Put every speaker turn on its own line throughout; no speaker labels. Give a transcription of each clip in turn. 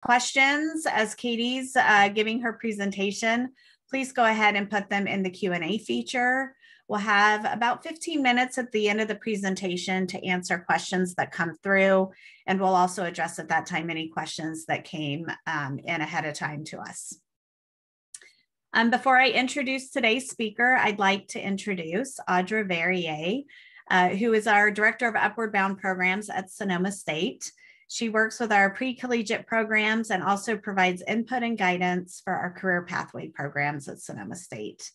questions as Katie's giving her presentation, please go ahead and put them in the Q&A feature. We'll have about 15 minutes at the end of the presentation to answer questions that come through, and we'll also address at that time any questions that came in ahead of time to us. Before I introduce today's speaker, I'd like to introduce Audra Verrier, who is our Director of Upward Bound Programs at Sonoma State. She works with our pre-collegiate programs and also provides input and guidance for our career pathway programs at Sonoma State.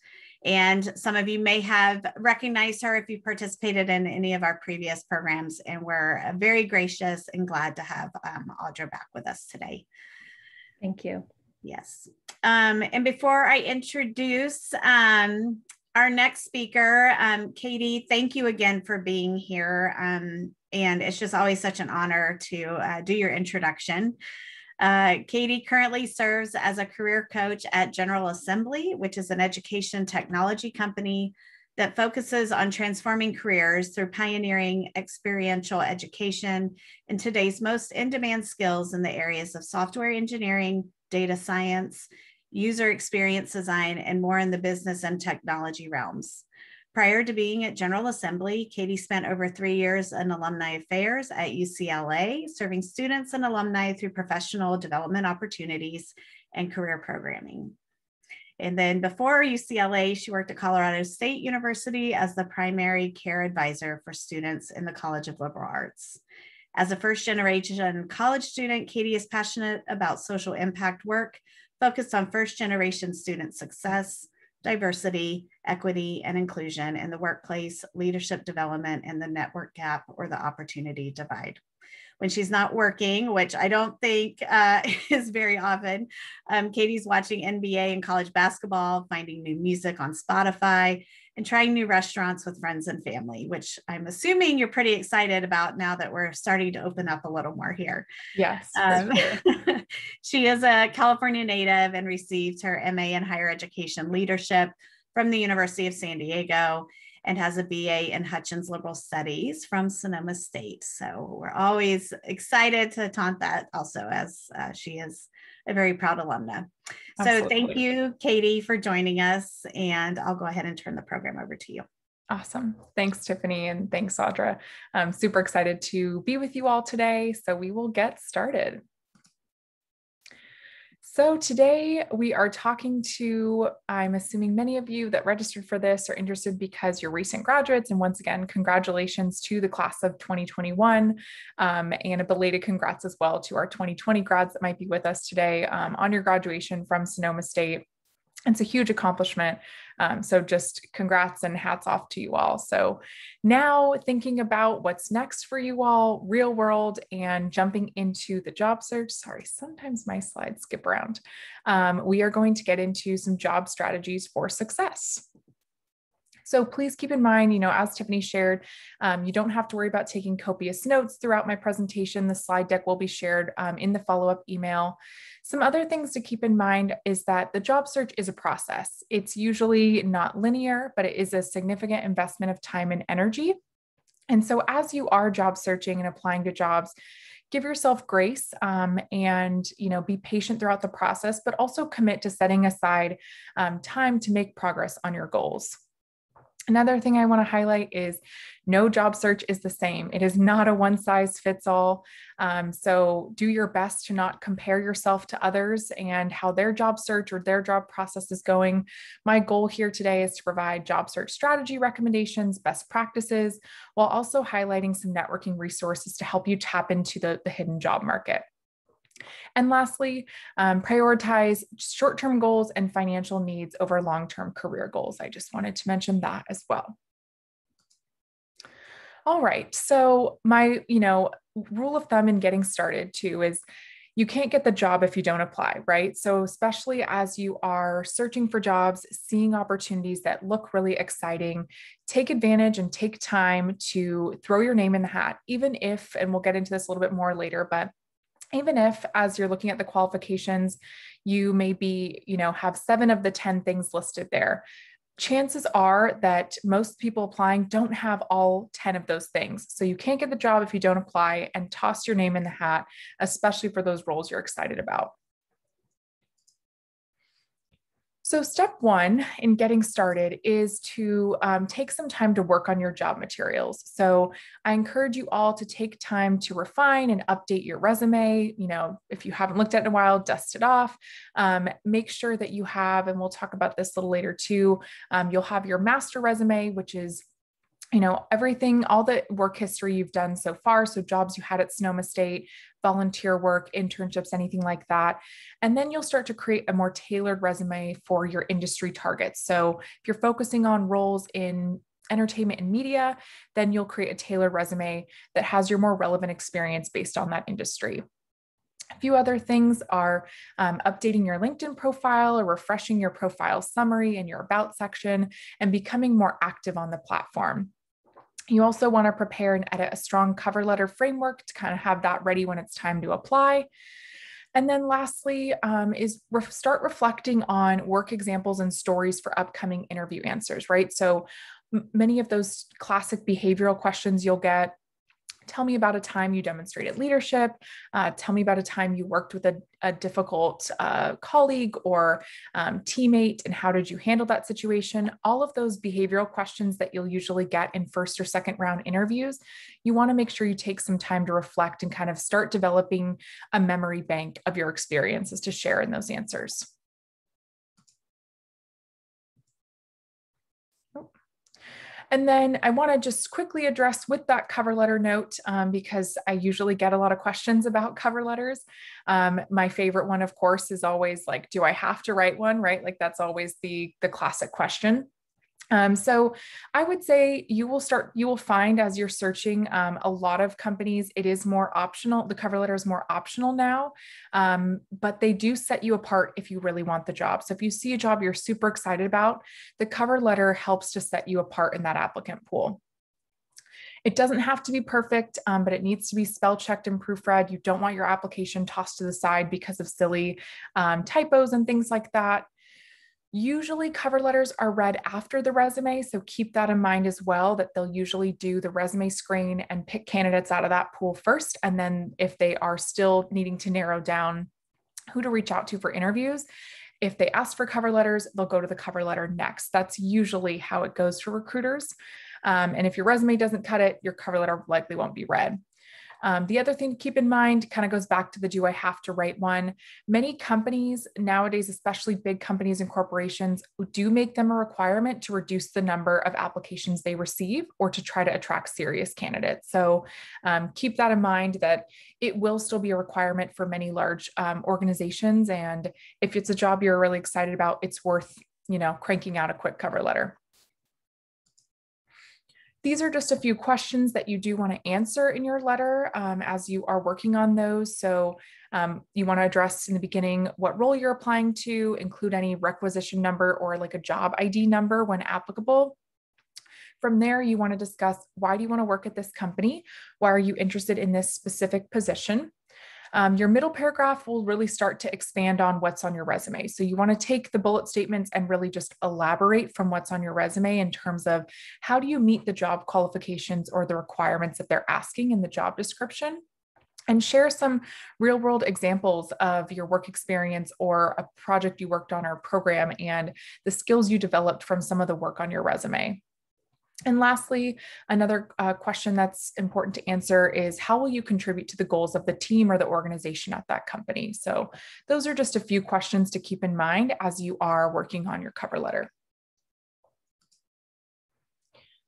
And some of you may have recognized her if you participated in any of our previous programs, and we're very gracious and glad to have Audra back with us today.
Thank you.
Yes. And before I introduce our next speaker, Katie, thank you again for being here. And it's just always such an honor to do your introduction. Katie currently serves as a career coach at General Assembly, which is an education technology company that focuses on transforming careers through pioneering experiential education in today's most in-demand skills in the areas of software engineering, data science, user experience design, and more in the business and technology realms. Prior to being at General Assembly, Katie spent over 3 years in alumni affairs at UCLA, serving students and alumni through professional development opportunities and career programming. And then before UCLA, she worked at Colorado State University as the primary care advisor for students in the College of Liberal Arts. As a first-generation college student, Katie is passionate about social impact work, focused on first-generation student success, diversity, equity, and inclusion in the workplace, leadership development, and the network gap or the opportunity divide. When she's not working, which I don't think is very often, Katie's watching NBA and college basketball, finding new music on Spotify, and trying new restaurants with friends and family, which I'm assuming you're pretty excited about now that we're starting to open up a little more here.
Yes. Sure.
She is a California native and received her MA in higher education leadership from the University of San Diego and has a BA in Hutchins Liberal Studies from Sonoma State. So we're always excited to taunt that also, as she is a very proud alumna.
Absolutely.
So thank you, Katie, for joining us, and I'll go ahead and turn the program over to you.
Awesome. Thanks, Tiffany, and thanks, Audra. I'm super excited to be with you all today, so we will get started. So today we are talking to, I'm assuming many of you that registered for this are interested because you're recent graduates. And once again, congratulations to the class of 2021 and a belated congrats as well to our 2020 grads that might be with us today on your graduation from Sonoma State. It's a huge accomplishment. So just congrats and hats off to you all. So now thinking about what's next for you all, real world, and jumping into the job search. Sorry, sometimes my slides skip around. We are going to get into some job strategies for success. So please keep in mind, as Tiffany shared, you don't have to worry about taking copious notes throughout my presentation. The slide deck will be shared in the follow-up email. Some other things to keep in mind is that the job search is a process. It's usually not linear, but it is a significant investment of time and energy. And so as you are job searching and applying to jobs, give yourself grace and be patient throughout the process, but also commit to setting aside time to make progress on your goals. Another thing I want to highlight is no job search is the same. It is not a one size fits all. So do your best to not compare yourself to others and how their job search or their job process is going. My goal here today is to provide job search strategy recommendations, best practices, while also highlighting some networking resources to help you tap into the hidden job market. And lastly, prioritize short-term goals and financial needs over long-term career goals. I just wanted to mention that as well. All right, so my, rule of thumb in getting started too is you can't get the job if you don't apply, right? So especially as you are searching for jobs, seeing opportunities that look really exciting, take advantage and take time to throw your name in the hat, even if, and we'll get into this a little bit more later, but even if, as you're looking at the qualifications, you maybe, have 7 of the 10 things listed there, chances are that most people applying don't have all 10 of those things. So you can't get the job if you don't apply, and toss your name in the hat, especially for those roles you're excited about. So step one in getting started is to take some time to work on your job materials. So I encourage you all to take time to refine and update your resume. You know, if you haven't looked at it in a while, dust it off. Make sure that you have, and we'll talk about this a little later too, you'll have your master resume, which is everything, all the work history you've done so far. So jobs you had at Sonoma State, volunteer work, internships, anything like that. And then you'll start to create a more tailored resume for your industry targets. So if you're focusing on roles in entertainment and media, then you'll create a tailored resume that has your more relevant experience based on that industry. A few other things are updating your LinkedIn profile or refreshing your profile summary and your about section and becoming more active on the platform. You also want to prepare and edit a strong cover letter framework to kind of have that ready when it's time to apply. And then lastly is start reflecting on work examples and stories for upcoming interview answers, right? So many of those classic behavioral questions you'll get: tell me about a time you demonstrated leadership. Tell me about a time you worked with a difficult colleague or teammate, and how did you handle that situation? All of those behavioral questions that you'll usually get in first or second round interviews, you want to make sure you take some time to reflect and kind of start developing a memory bank of your experiences to share in those answers. And then I want to just quickly address with that cover letter note, because I usually get a lot of questions about cover letters. My favorite one, of course, is always like, do I have to write one, right? Like that's always the classic question. So I would say you will find as you're searching, a lot of companies, it is more optional. The cover letter is more optional now, but they do set you apart if you really want the job. So if you see a job you're super excited about, the cover letter helps to set you apart in that applicant pool. It doesn't have to be perfect, but it needs to be spell checked and proofread. You don't want your application tossed to the side because of silly typos and things like that. Usually cover letters are read after the resume, so keep that in mind as well, that they'll usually do the resume screen and pick candidates out of that pool first. And then if they are still needing to narrow down who to reach out to for interviews, if they ask for cover letters, they'll go to the cover letter next. That's usually how it goes for recruiters. And if your resume doesn't cut it, your cover letter likely won't be read. The other thing to keep in mind kind of goes back to the do I have to write one. Many companies nowadays, especially big companies and corporations, do make them a requirement to reduce the number of applications they receive or to try to attract serious candidates. So keep that in mind, that it will still be a requirement for many large organizations. And if it's a job you're really excited about, it's worth, cranking out a quick cover letter. These are just a few questions that you do want to answer in your letter as you are working on those. So you want to address in the beginning what role you're applying to, include any requisition number or like a job ID number when applicable. From there, you want to discuss, why do you want to work at this company? Why are you interested in this specific position? Your middle paragraph will really start to expand on what's on your resume. So you want to take the bullet statements and really just elaborate from what's on your resume in terms of how do you meet the job qualifications or the requirements that they're asking in the job description, and share some real world examples of your work experience or a project you worked on or a program and the skills you developed from some of the work on your resume. And lastly, another question that's important to answer is, how will you contribute to the goals of the team or the organization at that company? So those are just a few questions to keep in mind as you are working on your cover letter.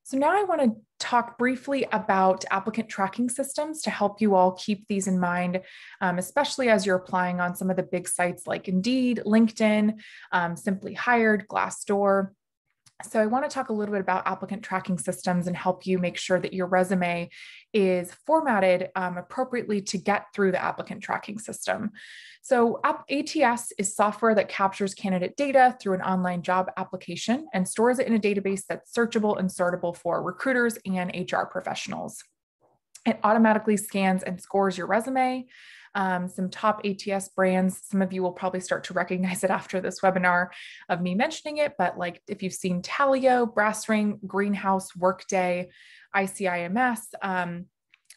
So now I want to talk briefly about applicant tracking systems to help you all keep these in mind, especially as you're applying on some of the big sites like Indeed, LinkedIn, Simply Hired, Glassdoor. So I want to talk a little bit about applicant tracking systems and help you make sure that your resume is formatted appropriately to get through the applicant tracking system. So ATS is software that captures candidate data through an online job application and stores it in a database that's searchable and sortable for recruiters and HR professionals. It automatically scans and scores your resume, some top ATS brands. Some of you will probably start to recognize it after this webinar of me mentioning it, but like if you've seen Talio, Brassring, Greenhouse, Workday, ICIMS,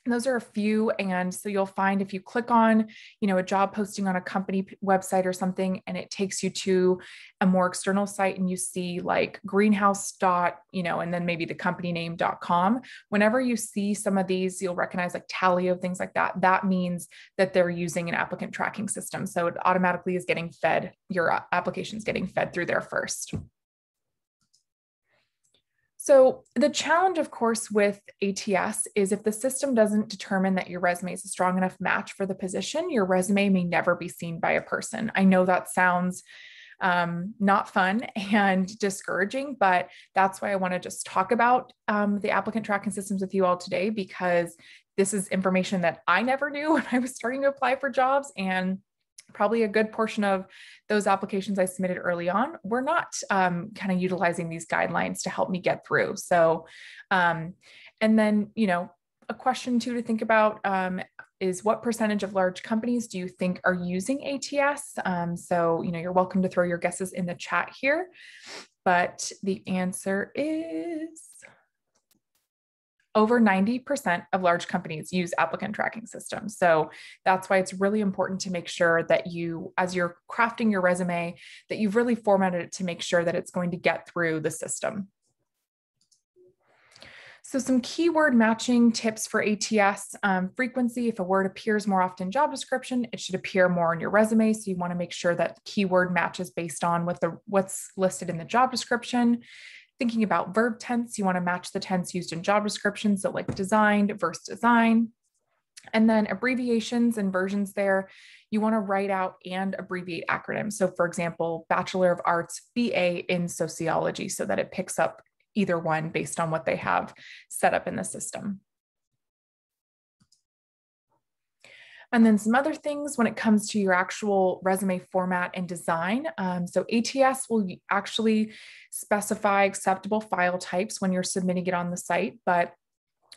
those are a few. And so you'll find if you click on, a job posting on a company website or something, and it takes you to a more external site and you see like greenhouse and then maybe the company name.com. Whenever you see some of these, you'll recognize like Talio, things like that. That means that they're using an applicant tracking system. So it automatically is getting fed, your application's getting fed through there first. So the challenge, of course, with ATS is if the system doesn't determine that your resume is a strong enough match for the position, your resume may never be seen by a person. I know that sounds not fun and discouraging, but that's why I want to just talk about the applicant tracking systems with you all today, because this is information that I never knew when I was starting to apply for jobs, and probably a good portion of those applications I submitted early on were not kind of utilizing these guidelines to help me get through. So, and then, a question too to think about is what percentage of large companies do you think are using ATS? So, you're welcome to throw your guesses in the chat here, but the answer is over 90% of large companies use applicant tracking systems. So that's why it's really important to make sure that you, as you're crafting your resume, that you've really formatted it to make sure that it's going to get through the system. So some keyword matching tips for ATS. Frequency: if a word appears more often in job description, it should appear more in your resume. So you want to make sure that keyword matches based on what's listed in the job description. Thinking about verb tense, you want to match the tense used in job descriptions, so like designed versus design. And then abbreviations and versions there, you want to write out and abbreviate acronyms. So for example, Bachelor of Arts, BA in Sociology, so that it picks up either one based on what they have set up in the system. And then some other things when it comes to your actual resume format and design. So ATS will actually specify acceptable file types when you're submitting it on the site, but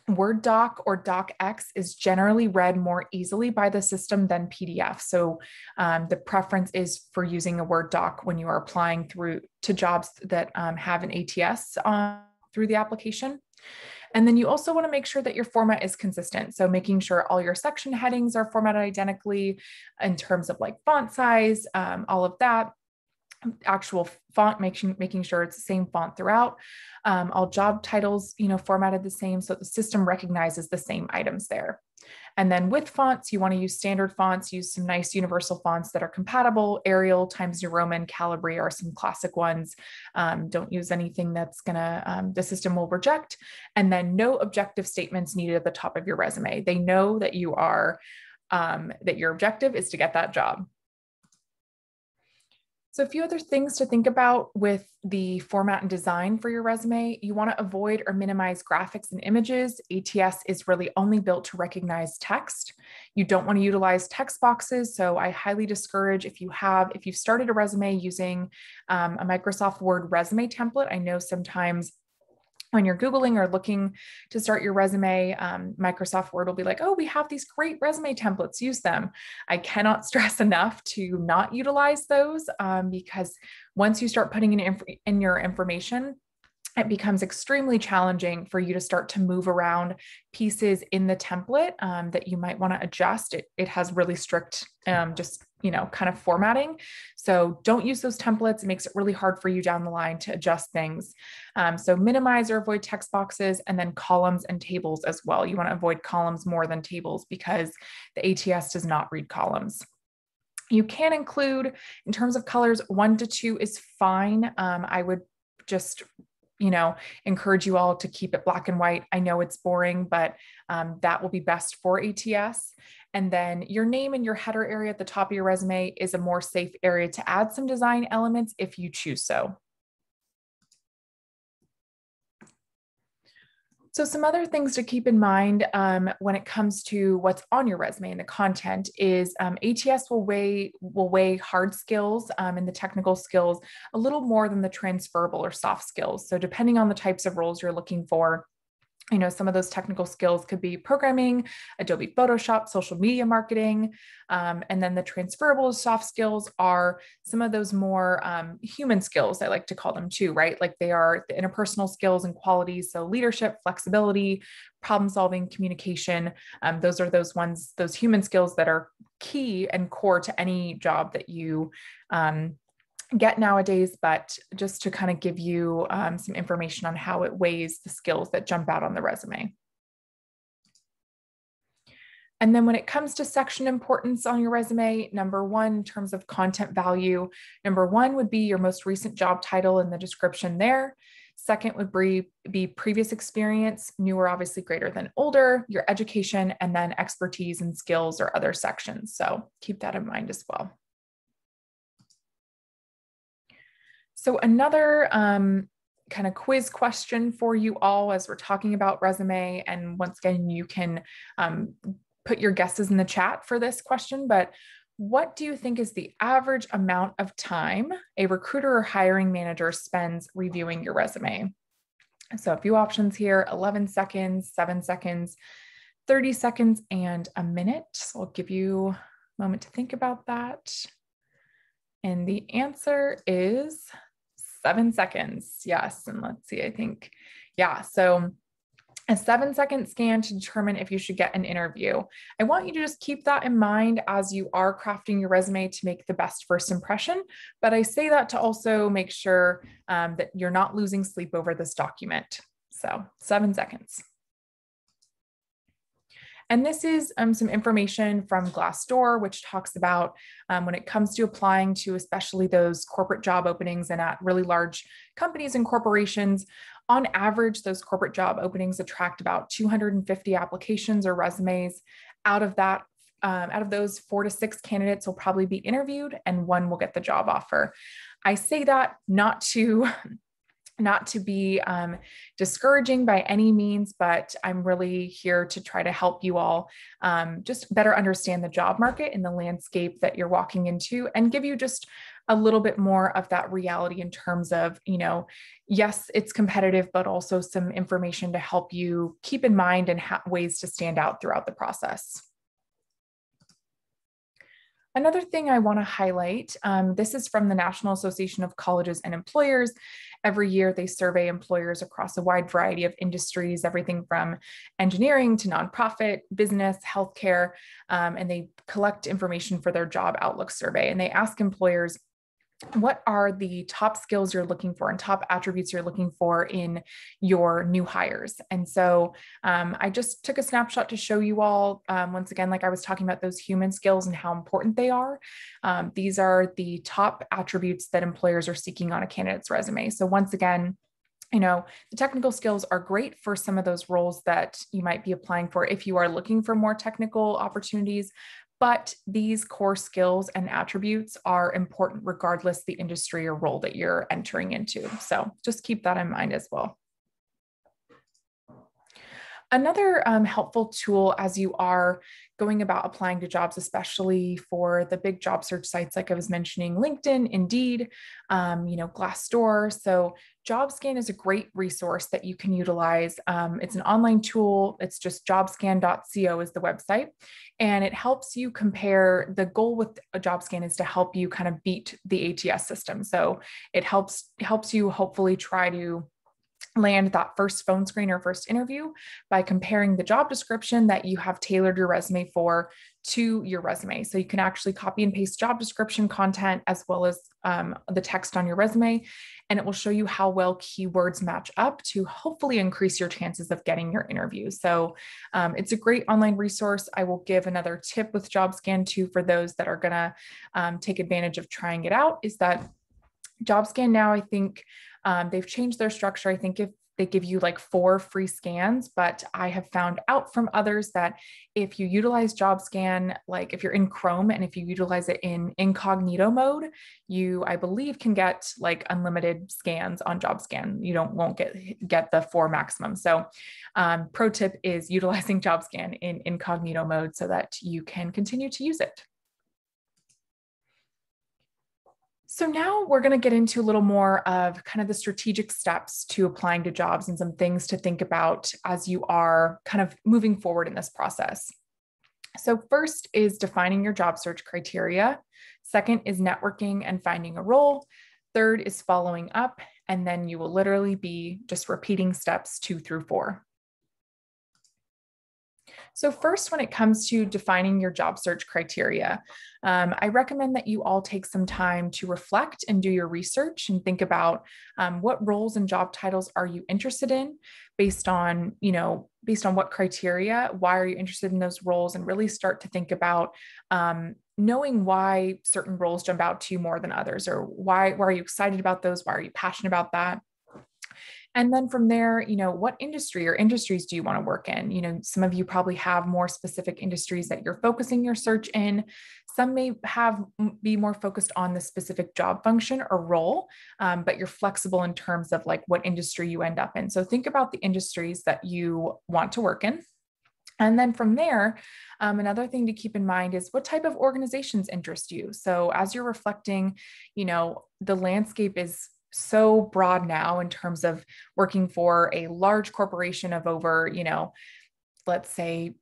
Word doc or docx is generally read more easily by the system than PDF. So the preference is for using a Word doc when you are applying through to jobs that have an ATS through the application. And then you also want to make sure that your format is consistent. So making sure all your section headings are formatted identically in terms of like font size, all of that. Actual font, making sure it's the same font throughout. All job titles, formatted the same, so the system recognizes the same items there. And then with fonts, you want to use standard fonts, use some nice universal fonts that are compatible. Arial, Times New Roman, Calibri are some classic ones. Don't use anything that's gonna, the system will reject. And then no objective statements needed at the top of your resume. They know that you are, that your objective is to get that job. So a few other things to think about with the format and design for your resume. You want to avoid or minimize graphics and images. ATS is really only built to recognize text. You don't want to utilize text boxes. So I highly discourage if you've started a resume using a Microsoft Word resume template. I know sometimes when you're Googling or looking to start your resume, Microsoft Word will be like, oh, we have these great resume templates, use them. I cannot stress enough to not utilize those because once you start putting in your information, it becomes extremely challenging for you to start to move around pieces in the template that you might want to adjust. It has really strict kind of formatting. So don't use those templates. It makes it really hard for you down the line to adjust things. So minimize or avoid text boxes, and then columns and tables as well. You want to avoid columns more than tables because the ATS does not read columns. You can include, in terms of colors, 1 to 2 is fine. I would just encourage you all to keep it black and white. I know it's boring, but that will be best for ATS. And then your name and your header area at the top of your resume is a more safe area to add some design elements if you choose so. So some other things to keep in mind when it comes to what's on your resume and the content is ATS will weigh hard skills and the technical skills a little more than the transferable or soft skills. So depending on the types of roles you're looking for, Some of those technical skills could be programming, Adobe Photoshop, social media marketing. And then the transferable soft skills are some of those more human skills, I like to call them too, right? Like they are the interpersonal skills and qualities. So leadership, flexibility, problem solving, communication. Those are those ones, those human skills that are key and core to any job that you get nowadays, but just to kind of give you some information on how it weighs the skills that jump out on the resume. And then when it comes to section importance on your resume, number one, in terms of content value, number one would be your most recent job title and the description there. Second would be previous experience, newer, obviously greater than older, your education, and then expertise and skills or other sections. So keep that in mind as well. So another kind of quiz question for you all as we're talking about resume. And once again, you can put your guesses in the chat for this question, but what do you think is the average amount of time a recruiter or hiring manager spends reviewing your resume? So a few options here, 11 seconds, 7 seconds, 30 seconds, and a minute. So I'll give you a moment to think about that. And the answer is 7 seconds. Yes. And let's see, I think, yeah. So a 7-second scan to determine if you should get an interview. I want you to just keep that in mind as you are crafting your resume to make the best first impression. But I say that to also make sure that you're not losing sleep over this document. So 7 seconds. And this is some information from Glassdoor, which talks about when it comes to applying to especially those corporate job openings and at really large companies and corporations. On average, those corporate job openings attract about 250 applications or resumes. Out of those, 4 to 6 candidates will probably be interviewed and 1 will get the job offer. I say that not to be discouraging by any means, but I'm really here to try to help you all just better understand the job market and the landscape that you're walking into and give you just a little bit more of that reality in terms of, yes, it's competitive, but also some information to help you keep in mind and ways to stand out throughout the process. Another thing I want to highlight, this is from the National Association of Colleges and Employers. Every year they survey employers across a wide variety of industries, everything from engineering to nonprofit, business, healthcare, and they collect information for their job outlook survey. And they ask employers, what are the top skills you're looking for and top attributes you're looking for in your new hires? And so I just took a snapshot to show you all, once again, like I was talking about those human skills and how important they are. These are the top attributes that employers are seeking on a candidate's resume. So once again, the technical skills are great for some of those roles that you might be applying for if you are looking for more technical opportunities. But these core skills and attributes are important regardless the industry or role that you're entering into. So just keep that in mind as well. Another helpful tool as you are going about applying to jobs, especially for the big job search sites, like I was mentioning, LinkedIn, Indeed, Glassdoor. So JobScan is a great resource that you can utilize. It's an online tool. It's just jobscan.co is the website. And it helps you compare. The goal with a JobScan is to help you kind of beat the ATS system. So it helps you hopefully try to land that first phone screen or first interview by comparing the job description that you have tailored your resume for to your resume. So you can actually copy and paste job description content as well as the text on your resume, and it will show you how well keywords match up to hopefully increase your chances of getting your interview. So it's a great online resource. I will give another tip with JobScan too for those that are gonna take advantage of trying it out, is that JobScan now, I think, they've changed their structure. I think if they give you like 4 free scans, but I have found out from others that if you utilize JobScan, like if you're in Chrome and if you utilize it in incognito mode, you, I believe, can get like unlimited scans on JobScan. You won't get the 4 maximum. So pro tip is utilizing JobScan in incognito mode so that you can continue to use it. So now we're going to get into a little more of kind of the strategic steps to applying to jobs and some things to think about as you are kind of moving forward in this process. So first is defining your job search criteria. Second is networking and finding a role. Third is following up. And then you will literally be just repeating steps 2 through 4. So first, when it comes to defining your job search criteria, I recommend that you all take some time to reflect and do your research and think about what roles and job titles are you interested in based on what criteria, why are you interested in those roles, and really start to think about knowing why certain roles jump out to you more than others, or why are you excited about those? Why are you passionate about that? And then from there, what industry or industries do you want to work in? Some of you probably have more specific industries that you're focusing your search in. Some may be more focused on the specific job function or role, but you're flexible in terms of like what industry you end up in. So think about the industries that you want to work in. And then from there, another thing to keep in mind is what type of organizations interest you. So as you're reflecting, the landscape is so broad now in terms of working for a large corporation of over, let's say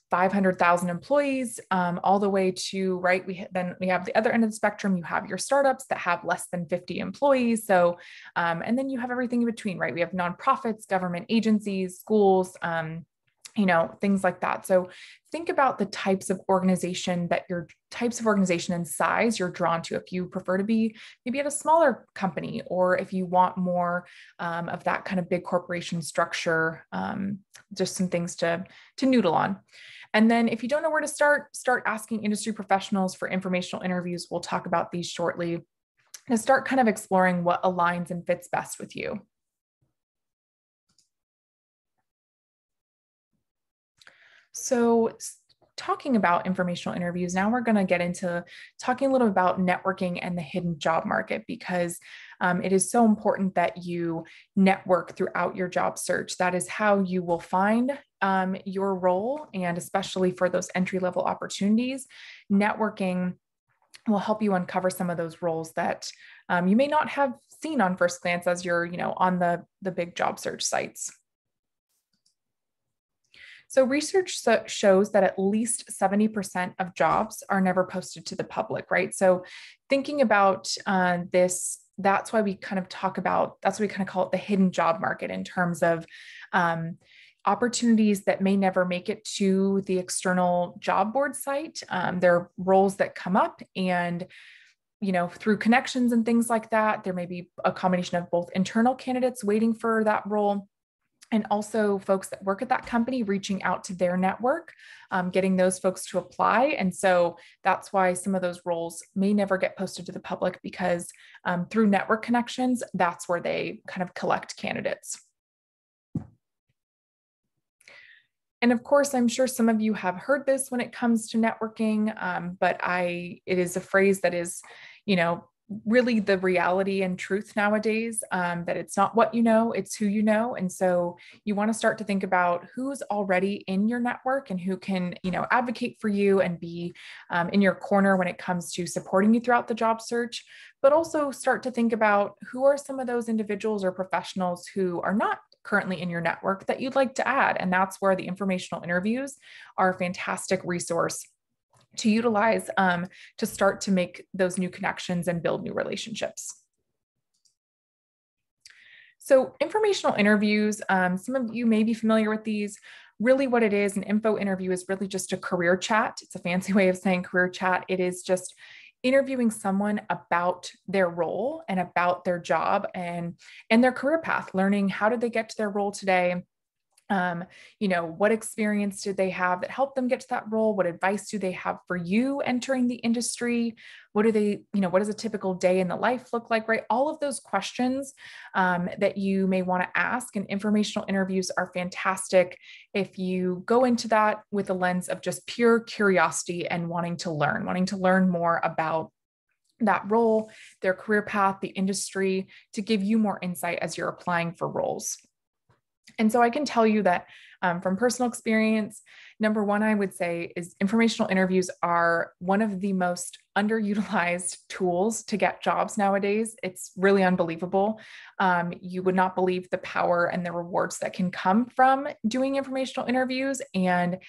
500,000 employees, all the way to, right, we have the other end of the spectrum. You have your startups that have less than 50 employees. So, and then you have everything in between, right? We have nonprofits, government agencies, schools, things like that. So think about the types of organization and size you're drawn to. If you prefer to be maybe at a smaller company, or if you want more of that kind of big corporation structure, just some things to noodle on. And then if you don't know where to start asking industry professionals for informational interviews. We'll talk about these shortly, to start kind of exploring what aligns and fits best with you. So talking about informational interviews, now we're going to get into talking a little about networking and the hidden job market, because it is so important that you network throughout your job search. That is how you will find your role, and especially for those entry-level opportunities, networking will help you uncover some of those roles that you may not have seen on first glance as you're, on the big job search sites. So research shows that at least 70% of jobs are never posted to the public, right? So thinking about this, that's why we kind of call it the hidden job market, in terms of opportunities that may never make it to the external job board site. There are roles that come up, and through connections and things like that, there may be a combination of both internal candidates waiting for that role, and also folks that work at that company reaching out to their network, getting those folks to apply. And so that's why some of those roles may never get posted to the public, because through network connections, that's where they kind of collect candidates. And of course, I'm sure some of you have heard this when it comes to networking, but it is a phrase that is, really the reality and truth nowadays, that it's not what you know, it's who you know. And so you want to start to think about who's already in your network and who can, advocate for you and be in your corner when it comes to supporting you throughout the job search, but also start to think about who are some of those individuals or professionals who are not currently in your network that you'd like to add. And that's where the informational interviews are a fantastic resource to utilize to start to make those new connections and build new relationships. So informational interviews, some of you may be familiar with these. Really what it is, an info interview is really just a career chat. It's a fancy way of saying career chat. It is just interviewing someone about their role and about their job and their career path, learning how did they get to their role today. What experience did they have that helped them get to that role? What advice do they have for you entering the industry? What does a typical day in the life look like, right? All of those questions that you may want to ask, and informational interviews are fantastic if you go into that with a lens of just pure curiosity and wanting to learn more about that role, their career path, the industry, to give you more insight as you're applying for roles. And so I can tell you that From personal experience, number one, I would say is informational interviews are one of the most underutilized tools to get jobs nowadays. It's really unbelievable. You would not believe the power and the rewards that can come from doing informational interviews. And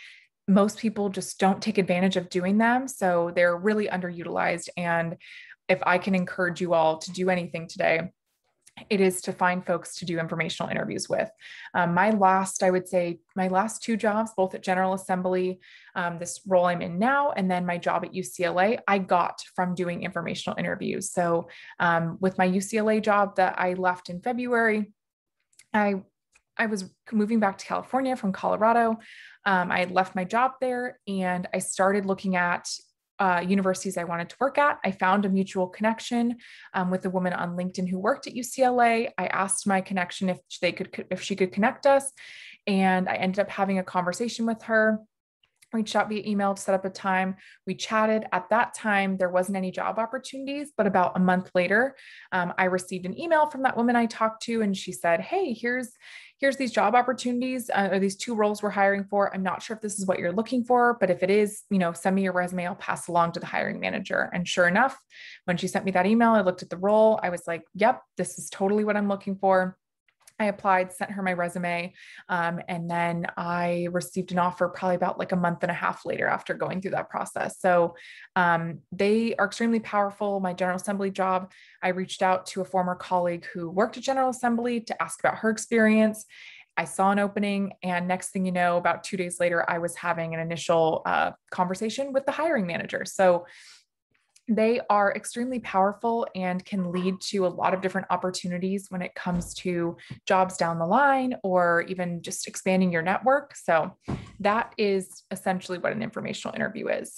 most people just don't take advantage of doing them. So they're really underutilized. And if I can encourage you all to do anything today, it is to find folks to do informational interviews with. I would say my last two jobs, both at General Assembly, this role I'm in now, and then my job at UCLA, I got from doing informational interviews. So with my UCLA job that I left in February, I was moving back to California from Colorado. I had left my job there and I started looking at universities I wanted to work at. I found a mutual connection with a woman on LinkedIn who worked at UCLA. I asked my connection if she could connect us, and I ended up having a conversation with her. Reached out via email to set up a time. We chatted. At that time, there wasn't any job opportunities, but about a month later, I received an email from that woman I talked to, and she said, "Hey, here's these job opportunities, or these two roles we're hiring for. I'm not sure if this is what you're looking for, but if it is, send me your resume. I'll pass along to the hiring manager." And sure enough, when she sent me that email, I looked at the role. I was like, "Yep, this is totally what I'm looking for." I applied, sent her my resume, and then I received an offer probably about like a month and a half later after going through that process. So they are extremely powerful. My General Assembly job, I reached out to a former colleague who worked at General Assembly to ask about her experience. I saw an opening, and next thing you know, about 2 days later, I was having an initial conversation with the hiring manager. So they are extremely powerful and can lead to a lot of different opportunities when it comes to jobs down the line or even just expanding your network. So that is essentially what an informational interview is.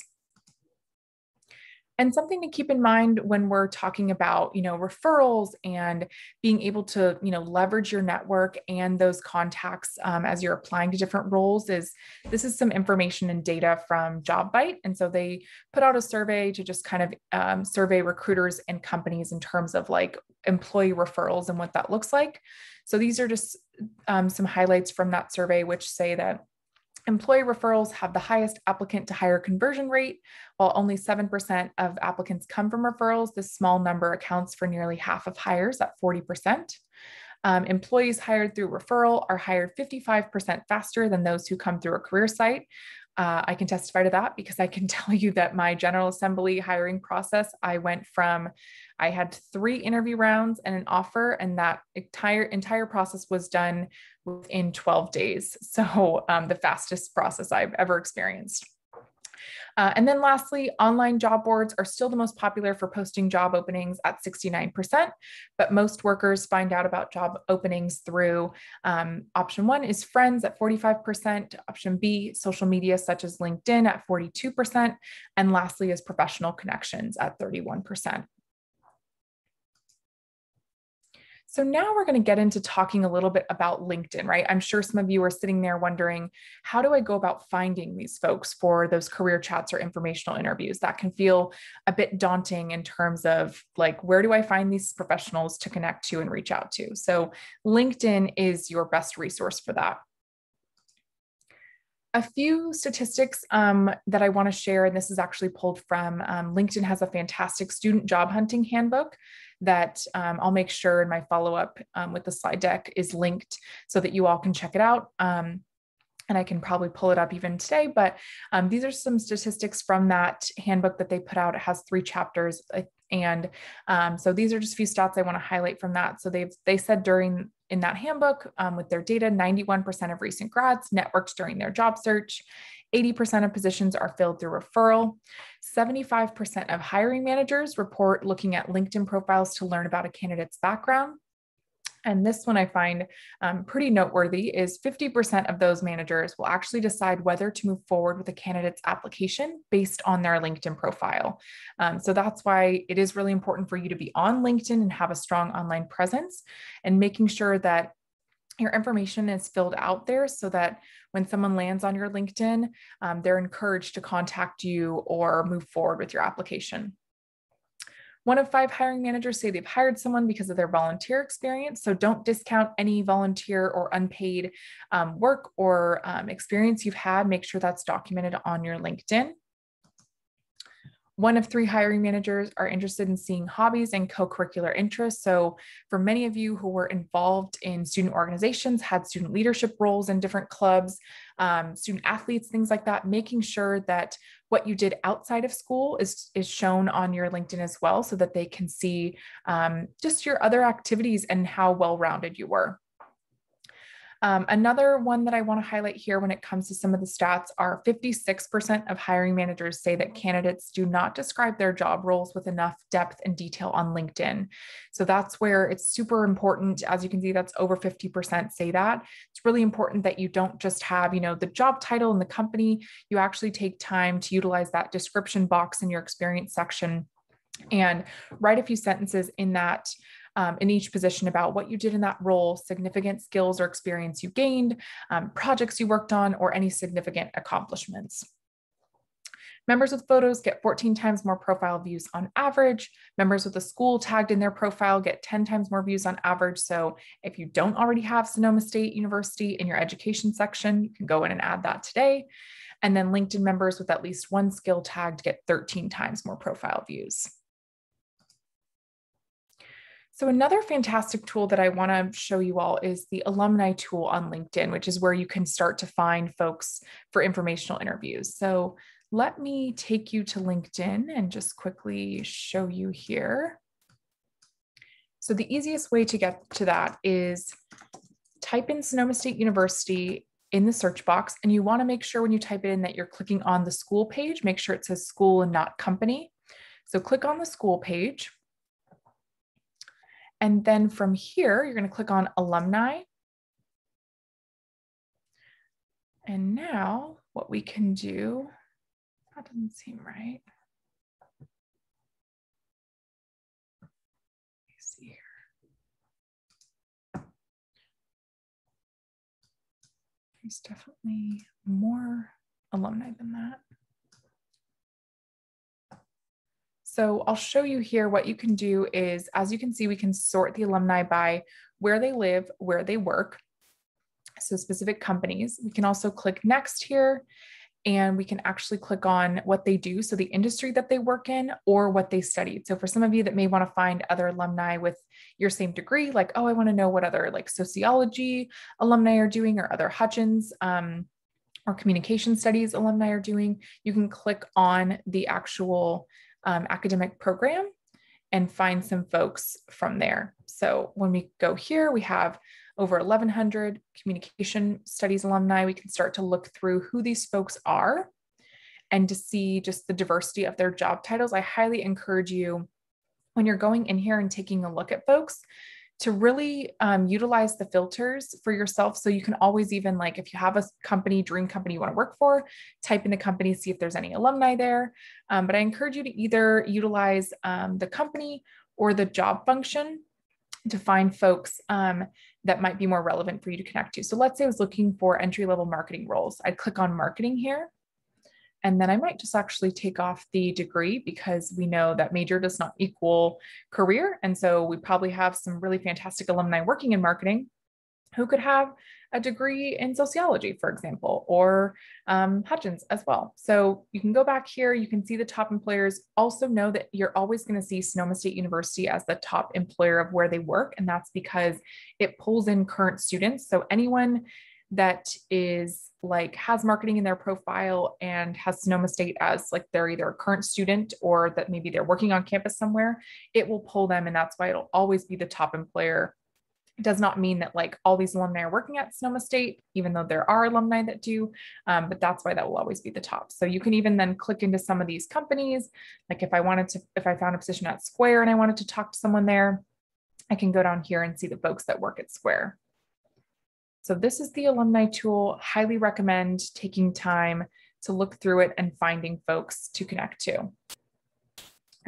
And something to keep in mind when we're talking about, referrals and being able to, leverage your network and those contacts as you're applying to different roles is this is some information and data from JobBite. And so they put out a survey to just kind of survey recruiters and companies in terms of like employee referrals and what that looks like. So these are just some highlights from that survey, which say that employee referrals have the highest applicant to hire conversion rate. While only 7% of applicants come from referrals, this small number accounts for nearly half of hires at 40%. Employees hired through referral are hired 55% faster than those who come through a career site. I can testify to that because I can tell you that my General Assembly hiring process, I had 3 interview rounds and an offer, and that entire process was done within 12 days. So the fastest process I've ever experienced. And then lastly, online job boards are still the most popular for posting job openings at 69%, but most workers find out about job openings through option 1 is friends at 45%, option B, social media such as LinkedIn at 42%, and lastly is professional connections at 31%. So now we're going to get into talking a little bit about LinkedIn, right? I'm sure some of you are sitting there wondering, how do I go about finding these folks for those career chats or informational interviews? That can feel a bit daunting in terms of like, where do I find these professionals to connect to and reach out to? So LinkedIn is your best resource for that. A few statistics that I want to share, and this is actually pulled from LinkedIn has a fantastic student job hunting handbook that I'll make sure in my follow-up with the slide deck is linked so that you all can check it out. And I can probably pull it up even today, but these are some statistics from that handbook that they put out. It has 3 chapters. And so these are just a few stats I want to highlight from that. So they said in that handbook with their data, 91% of recent grads networked during their job search. 80% of positions are filled through referral. 75% of hiring managers report looking at LinkedIn profiles to learn about a candidate's background. And this one I find pretty noteworthy is 50% of those managers will actually decide whether to move forward with a candidate's application based on their LinkedIn profile. So that's why it is really important for you to be on LinkedIn and have a strong online presence and making sure that your information is filled out there so that when someone lands on your LinkedIn, they're encouraged to contact you or move forward with your application. 1 of 5 hiring managers say they've hired someone because of their volunteer experience. So don't discount any volunteer or unpaid work or experience you've had. Make sure that's documented on your LinkedIn. 1 of 3 hiring managers are interested in seeing hobbies and co-curricular interests. So for many of you who were involved in student organizations, had student leadership roles in different clubs, student athletes, things like that, making sure that what you did outside of school is shown on your LinkedIn as well, so that they can see just your other activities and how well-rounded you were. Another one that I want to highlight here when it comes to some of the stats are 56% of hiring managers say that candidates do not describe their job roles with enough depth and detail on LinkedIn. So that's where it's super important. As you can see, that's over 50% say that. It's really important that you don't just have, the job title and the company. You actually take time to utilize that description box in your experience section and write a few sentences in that in each position about what you did in that role, significant skills or experience you gained, projects you worked on, or any significant accomplishments. Members with photos get 14 times more profile views on average. Members with a school tagged in their profile get 10 times more views on average. So if you don't already have Sonoma State University in your education section, you can go in and add that today. And then LinkedIn members with at least one skill tagged get 13 times more profile views. So another fantastic tool that I want to show you all is the alumni tool on LinkedIn, which is where you can start to find folks for informational interviews. So let me take you to LinkedIn and just quickly show you here. So the easiest way to get to that is type in Sonoma State University in the search box, and you want to make sure when you type it in that you're clicking on the school page, make sure it says school and not company. So click on the school page. And then from here, you're going to click on alumni. And now what we can do, that doesn't seem right. Let me see here. There's definitely more alumni than that. So I'll show you here what you can do is, as you can see, we can sort the alumni by where they live, where they work. So specific companies. We can also click next here, and we can actually click on what they do. So the industry that they work in or what they studied. So for some of you that may want to find other alumni with your same degree, like, oh, I want to know what other like sociology alumni are doing or other Hutchins or communication studies alumni are doing, you can click on the actual academic program and find some folks from there. So when we go here, we have over 1,100 communication studies alumni. We can start to look through who these folks are and to see just the diversity of their job titles. I highly encourage you, when you're going in here and taking a look at folks, to really utilize the filters for yourself. So you can always even, like, if you have a company, dream company you want to work for, type in the company, see if there's any alumni there. But I encourage you to either utilize the company or the job function to find folks that might be more relevant for you to connect to. So let's say I was looking for entry-level marketing roles. I'd click on marketing here. And then I might just actually take off the degree, because we know that major does not equal career. And so we probably have some really fantastic alumni working in marketing who could have a degree in sociology, for example, or Hutchins as well. So you can go back here, you can see the top employers. Also know that you're always going to see Sonoma State University as the top employer of where they work. And that's because it pulls in current students. So anyone that is like has marketing in their profile and has Sonoma State as like they're either a current student or that maybe they're working on campus somewhere, it will pull them. And that's why it'll always be the top employer. It does not mean that like all these alumni are working at Sonoma State, even though there are alumni that do, but that's why that will always be the top. So you can even then click into some of these companies. Like if I found a position at Square and I wanted to talk to someone there, I can go down here and see the folks that work at Square. So this is the alumni tool. Highly recommend taking time to look through it and finding folks to connect to.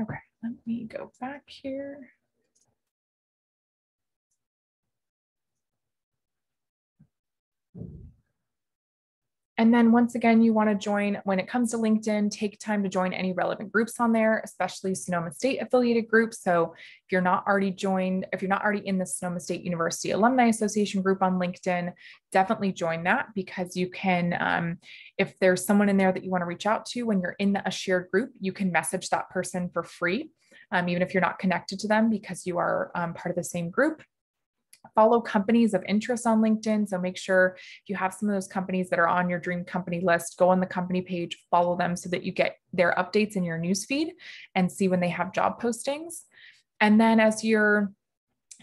Okay, let me go back here. And then once again, you want to join, when it comes to LinkedIn, take time to join any relevant groups on there, especially Sonoma State affiliated groups. So if you're not already in the Sonoma State University Alumni Association group on LinkedIn, definitely join that, because you can, if there's someone in there that you want to reach out to when you're in a shared group, you can message that person for free, even if you're not connected to them, because you are part of the same group. Follow companies of interest on LinkedIn. So make sure if you have some of those companies that are on your dream company list, go on the company page, follow them so that you get their updates in your newsfeed and see when they have job postings. And then as you're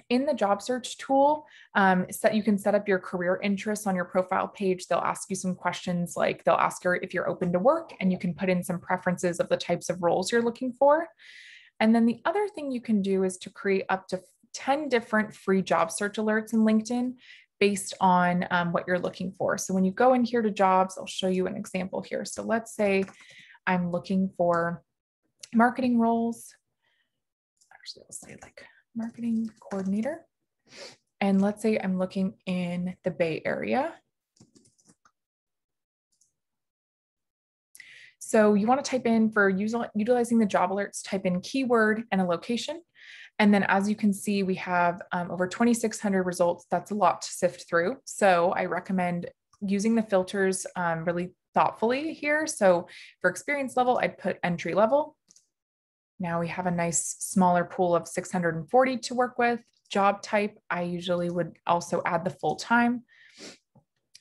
in the job search tool, you can set up your career interests on your profile page. They'll ask you some questions, like they'll ask you if you're open to work, and you can put in some preferences of the types of roles you're looking for. And then the other thing you can do is to create up to 10 different free job search alerts in LinkedIn based on what you're looking for. So when you go in here to jobs, I'll show you an example here. So let's say I'm looking for marketing roles. Actually, I'll say like marketing coordinator. And let's say I'm looking in the Bay Area. So you want to type in, for utilizing the job alerts, type in keyword and a location. And then as you can see, we have over 2,600 results. That's a lot to sift through. So I recommend using the filters really thoughtfully here. So for experience level, I'd put entry level. Now we have a nice smaller pool of 640 to work with. Job type, I usually would also add the full-time,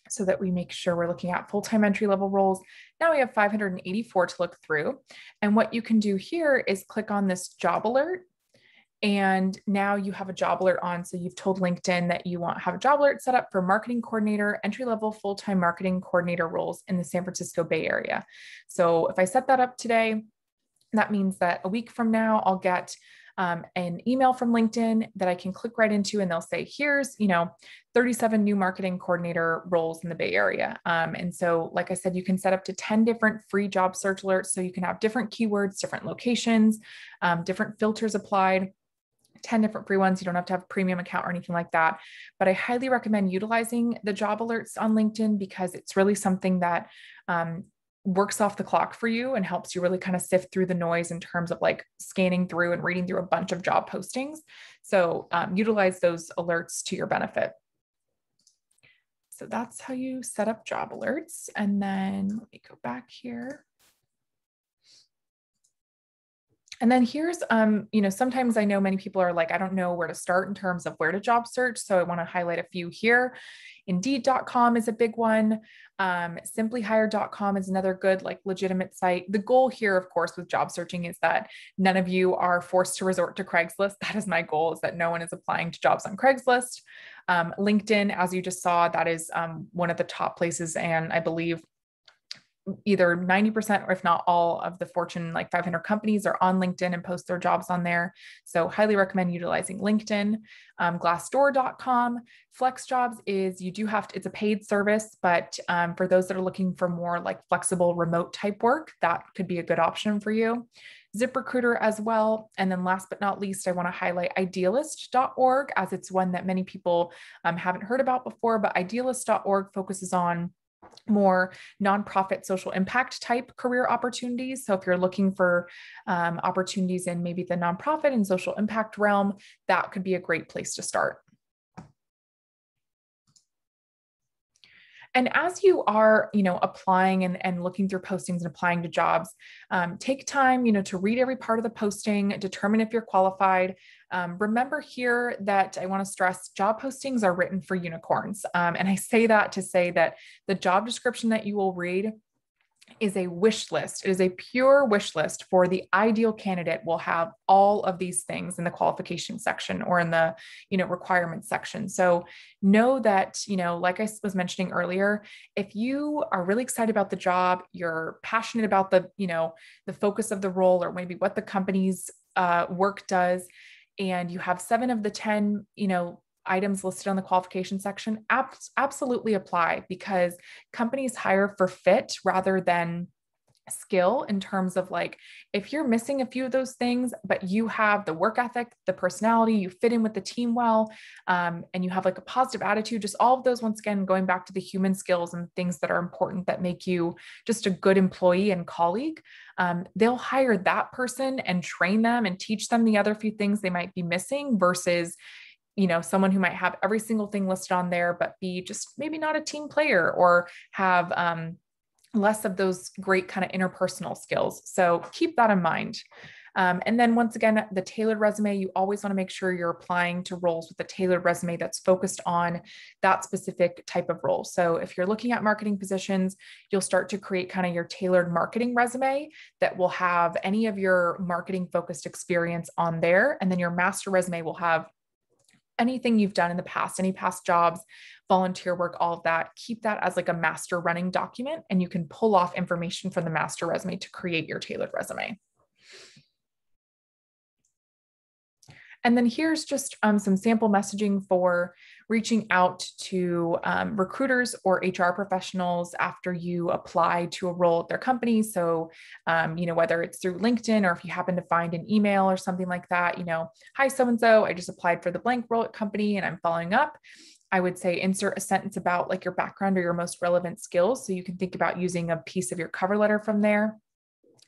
so that we make sure we're looking at full-time entry-level roles. Now we have 584 to look through. And what you can do here is click on this job alert. And now you have a job alert on. So you've told LinkedIn that you have a job alert set up for marketing coordinator, entry-level full-time marketing coordinator roles in the San Francisco Bay Area. So if I set that up today, that means that a week from now, I'll get an email from LinkedIn that I can click right into, and they'll say, here's, 37 new marketing coordinator roles in the Bay Area. And so, like I said, you can set up to 10 different free job search alerts. So you can have different keywords, different locations, different filters applied. 10 different free ones. You don't have to have a premium account or anything like that. But I highly recommend utilizing the job alerts on LinkedIn, because it's really something that works off the clock for you and helps you really kind of sift through the noise in terms of like scanning through and reading through a bunch of job postings. So utilize those alerts to your benefit. So that's how you set up job alerts. And then let me go back here. And then here's, sometimes I know many people are like, I don't know where to start in terms of where to job search. So I want to highlight a few here. Indeed.com is a big one. Simplyhire.com is another good, like, legitimate site. The goal here, of course, with job searching is that none of you are forced to resort to Craigslist. That is my goal, is that no one is applying to jobs on Craigslist. LinkedIn, as you just saw, that is one of the top places. And I believe either 90% or if not all of the Fortune 500 companies are on LinkedIn and post their jobs on there. So highly recommend utilizing LinkedIn. Glassdoor.com. FlexJobs is, it's a paid service, but for those that are looking for more like flexible remote type work, that could be a good option for you. ZipRecruiter as well. And then last but not least, I want to highlight idealist.org, as it's one that many people haven't heard about before, but idealist.org focuses on more nonprofit social impact type career opportunities. So if you're looking for opportunities in maybe the nonprofit and social impact realm, that could be a great place to start. And as you are, applying and looking through postings and applying to jobs, take time, to read every part of the posting, determine if you're qualified. Remember here that I want to stress, job postings are written for unicorns. And I say that to say that the job description that you will read is a wish list. It is a pure wish list for the ideal candidate. Will have all of these things in the qualification section or in the, requirements section. So know that, like I was mentioning earlier, if you are really excited about the job, you're passionate about the, the focus of the role, or maybe what the company's work does, and you have 7 of the 10, items listed on the qualification section, absolutely apply, because companies hire for fit rather than skill in terms of like, if you're missing a few of those things, but you have the work ethic, the personality, you fit in with the team well, and you have like a positive attitude, just all of those, once again, going back to the human skills and things that are important that make you just a good employee and colleague, they'll hire that person and train them and teach them the other few things they might be missing versus someone who might have every single thing listed on there, but be just maybe not a team player or have less of those great kind of interpersonal skills. So keep that in mind. And then once again, the tailored resume, you always want to make sure you're applying to roles with a tailored resume that's focused on that specific type of role. So if you're looking at marketing positions, you'll start to create kind of your tailored marketing resume that will have any of your marketing focused experience on there. And then your master resume will have anything you've done in the past, any past jobs, volunteer work, all of that. Keep that as like a master running document, and you can pull off information from the master resume to create your tailored resume. And then here's just some sample messaging for reaching out to recruiters or HR professionals after you apply to a role at their company. So, whether it's through LinkedIn or if you happen to find an email or something like that, hi, so-and-so, I just applied for the blank role at company and I'm following up. I would say insert a sentence about like your background or your most relevant skills. So you can think about using a piece of your cover letter from there.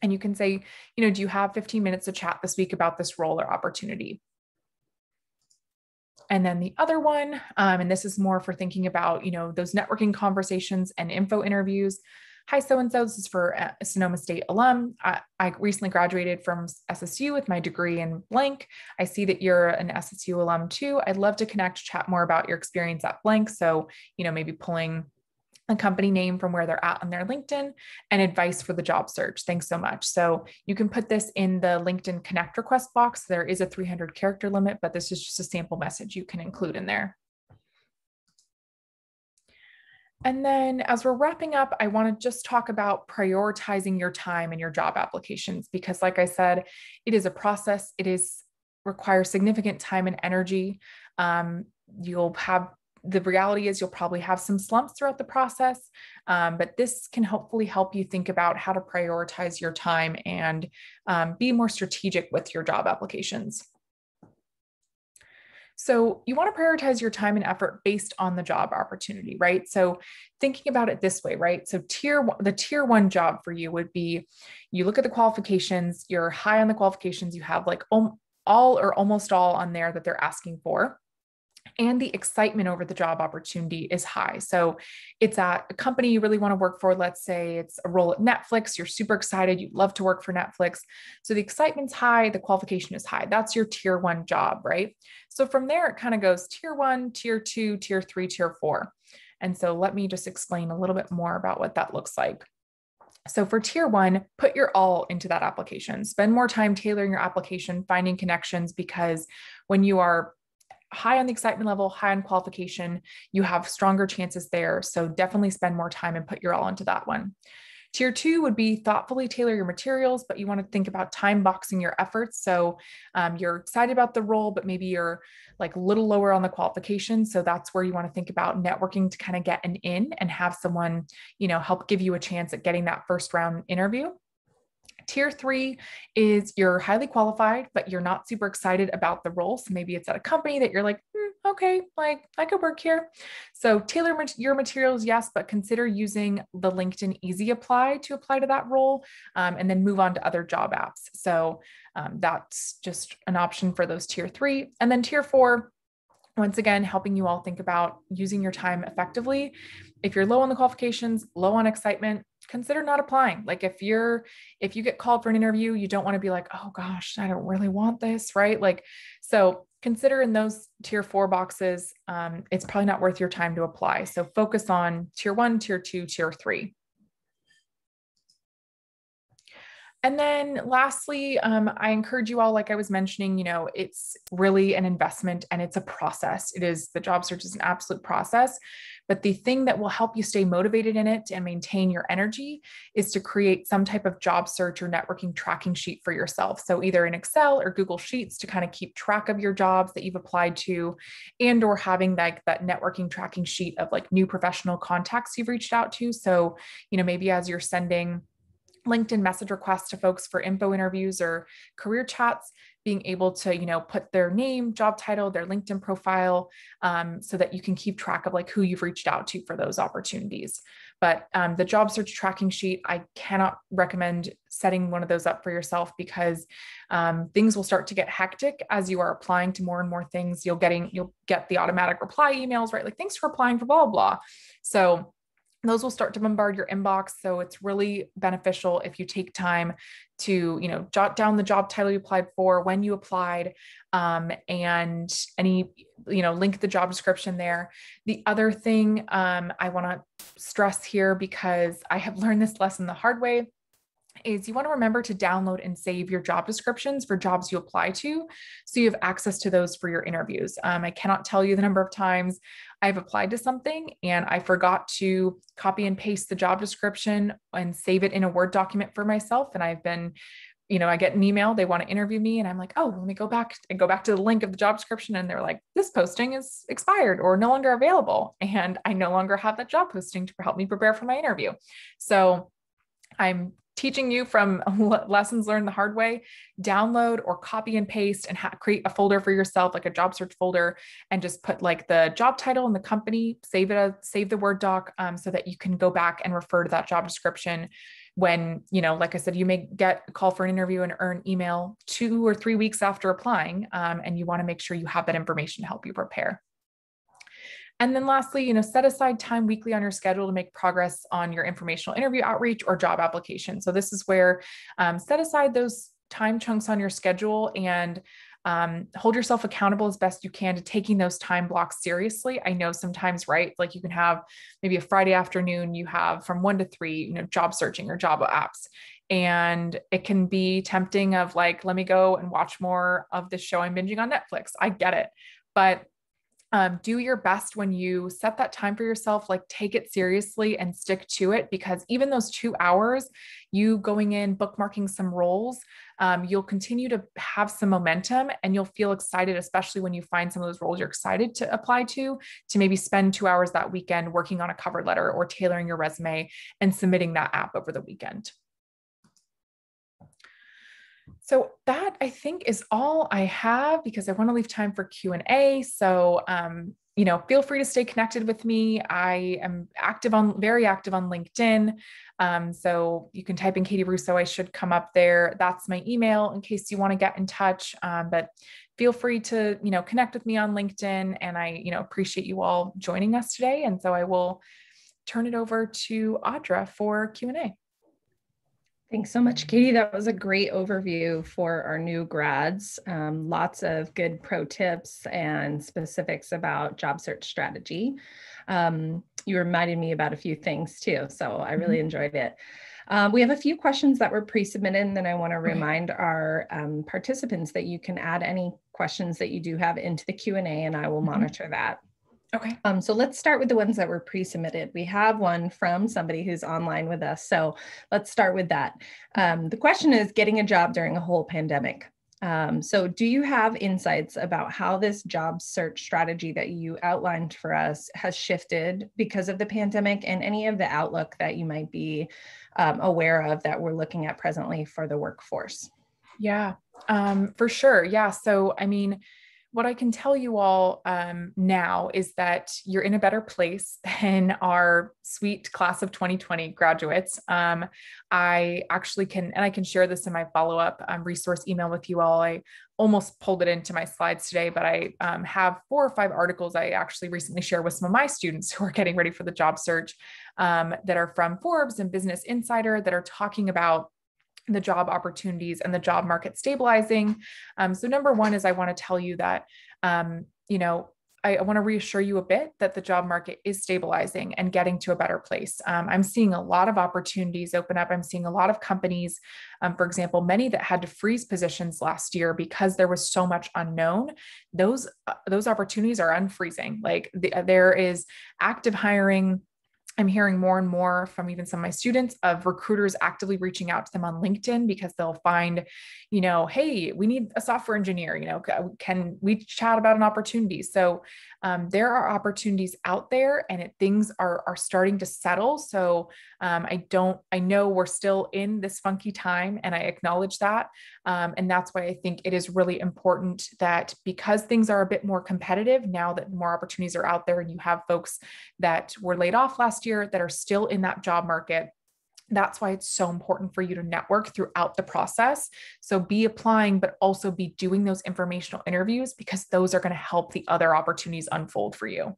And you can say, do you have 15 minutes to chat this week about this role or opportunity? And then the other one, and this is more for thinking about, those networking conversations and info interviews. Hi, so-and-so, this is for a Sonoma State alum. I recently graduated from SSU with my degree in blank. I see that you're an SSU alum too. I'd love to connect, chat more about your experience at blank. So, maybe pulling a company name from where they're at on their LinkedIn and advice for the job search. Thanks so much. So you can put this in the LinkedIn connect request box. There is a 300 character limit, but this is just a sample message you can include in there. And then as we're wrapping up, I want to just talk about prioritizing your time in your job applications, because like I said, it is a process. Requires significant time and energy. The reality is you'll probably have some slumps throughout the process, but this can hopefully help you think about how to prioritize your time and be more strategic with your job applications. So you want to prioritize your time and effort based on the job opportunity, right? So thinking about it this way, right? So the tier one job for you would be, you look at the qualifications, you're high on the qualifications, you have like all or almost all on there that they're asking for. And the excitement over the job opportunity is high. So it's at a company you really want to work for. Let's say it's a role at Netflix. You're super excited. You'd love to work for Netflix. So the excitement's high. The qualification is high. That's your tier one job, right? So from there, it kind of goes tier one, tier two, tier three, tier four. And so let me just explain a little bit more about what that looks like. So for tier one, put your all into that application. Spend more time tailoring your application, finding connections, because when you are high on the excitement level, high on qualification, you have stronger chances there. So definitely spend more time and put your all into that one. Tier two would be thoughtfully tailor your materials, but you want to think about time boxing your efforts. So you're excited about the role, but maybe you're like a little lower on the qualification. So that's where you want to think about networking to kind of get an in and have someone, help give you a chance at getting that first round interview. Tier three is you're highly qualified, but you're not super excited about the role. So maybe it's at a company that you're like, okay, like I could work here. So tailor your materials, yes, but consider using the LinkedIn Easy Apply to apply to that role, and then move on to other job apps. So that's just an option for those tier three. And then tier four, once again, helping you all think about using your time effectively. If you're low on the qualifications, low on excitement, consider not applying. Like if you get called for an interview, you don't want to be like, oh gosh, I don't really want this, right? Like, so consider in those tier four boxes, it's probably not worth your time to apply. So focus on tier one, tier two, tier three. And then lastly, I encourage you all, like I was mentioning, it's really an investment and it's a process. The job search is an absolute process, but the thing that will help you stay motivated in it and maintain your energy is to create some type of job search or networking tracking sheet for yourself. So either in Excel or Google Sheets to kind of keep track of your jobs that you've applied to, and or having like that networking tracking sheet of like new professional contacts you've reached out to. So, maybe as you're sending LinkedIn message requests to folks for info interviews or career chats, being able to, put their name, job title, their LinkedIn profile, so that you can keep track of like who you've reached out to for those opportunities. But the job search tracking sheet, I cannot recommend setting one of those up for yourself, because things will start to get hectic as you are applying to more and more things. You'll get the automatic reply emails, right? Like, thanks for applying for blah, blah. So those will start to bombard your inbox. So it's really beneficial if you take time to, jot down the job title you applied for, when you applied, and link the job description there. The other thing I want to stress here, because I have learned this lesson the hard way, is you want to remember to download and save your job descriptions for jobs you apply to, so you have access to those for your interviews. I cannot tell you the number of times I've applied to something and I forgot to copy and paste the job description and save it in a Word document for myself. And I've been, I get an email, they want to interview me, and I'm like, oh, let me go back to the link of the job description. And they're like, this posting is expired or no longer available. And I no longer have that job posting to help me prepare for my interview. So I'm teaching you from lessons learned the hard way. Download or copy and paste and create a folder for yourself, like a job search folder, and just put like the job title and the company, save the Word doc, so that you can go back and refer to that job description when, like I said, you may get a call for an interview and earn email 2 or 3 weeks after applying. And you want to make sure you have that information to help you prepare. And then lastly, set aside time weekly on your schedule to make progress on your informational interview outreach or job application. So this is where set aside those time chunks on your schedule and hold yourself accountable as best you can to taking those time blocks seriously. I know sometimes, right? Like you can have maybe a Friday afternoon, you have from 1 to 3, job searching or job apps. And it can be tempting of like, let me go and watch more of the show I'm binging on Netflix. I get it. But do your best when you set that time for yourself, like take it seriously and stick to it, because even those 2 hours, you going in, bookmarking some roles, you'll continue to have some momentum and you'll feel excited, especially when you find some of those roles you're excited to apply to maybe spend 2 hours that weekend working on a cover letter or tailoring your resume and submitting that app over the weekend. So that, I think, is all I have, because I want to leave time for Q&A. So, feel free to stay connected with me. I am very active on LinkedIn. So you can type in Katie Russo. I should come up there. That's my email in case you want to get in touch. But feel free to, connect with me on LinkedIn. And I, appreciate you all joining us today. And so I will turn it over to Audra for Q&A.
Thanks so much, Katie. That was a great overview for our new grads. Lots of good pro tips and specifics about job search strategy. You reminded me about a few things too, so I really enjoyed it. We have a few questions that were pre-submitted, and then I want to remind our participants that you can add any questions that you do have into the Q&A, and I will monitor that.
Okay.
So let's start with the ones that were pre-submitted. We have one from somebody who's online with us. So let's start with that. The question is getting a job during a whole pandemic. So do you have insights about how this job search strategy that you outlined for us has shifted because of the pandemic, and any of the outlook that you might be aware of that we're looking at presently for the workforce?
Yeah, for sure. Yeah. So, I mean, what I can tell you all now is that you're in a better place than our sweet class of 2020 graduates. I actually can, and I can share this in my follow-up resource email with you all. I almost pulled it into my slides today, but I have 4 or 5 articles I actually recently shared with some of my students who are getting ready for the job search that are from Forbes and Business Insider that are talking about the job opportunities and the job market stabilizing. So number one is I want to tell you that, I want to reassure you a bit that the job market is stabilizing and getting to a better place. I'm seeing a lot of opportunities open up. I'm seeing a lot of companies, for example, many that had to freeze positions last year because there was so much unknown. Those opportunities are unfreezing. Like there is active hiring. I'm hearing more and more from even some of my students of recruiters actively reaching out to them on LinkedIn because they'll find, hey, we need a software engineer, can we chat about an opportunity? So there are opportunities out there, and things are starting to settle. So I know we're still in this funky time, and I acknowledge that. And that's why I think it is really important that, because things are a bit more competitive now that more opportunities are out there, and you have folks that were laid off last year that are still in that job market, that's why it's so important for you to network throughout the process. So be applying, but also be doing those informational interviews, because those are going to help the other opportunities unfold for you.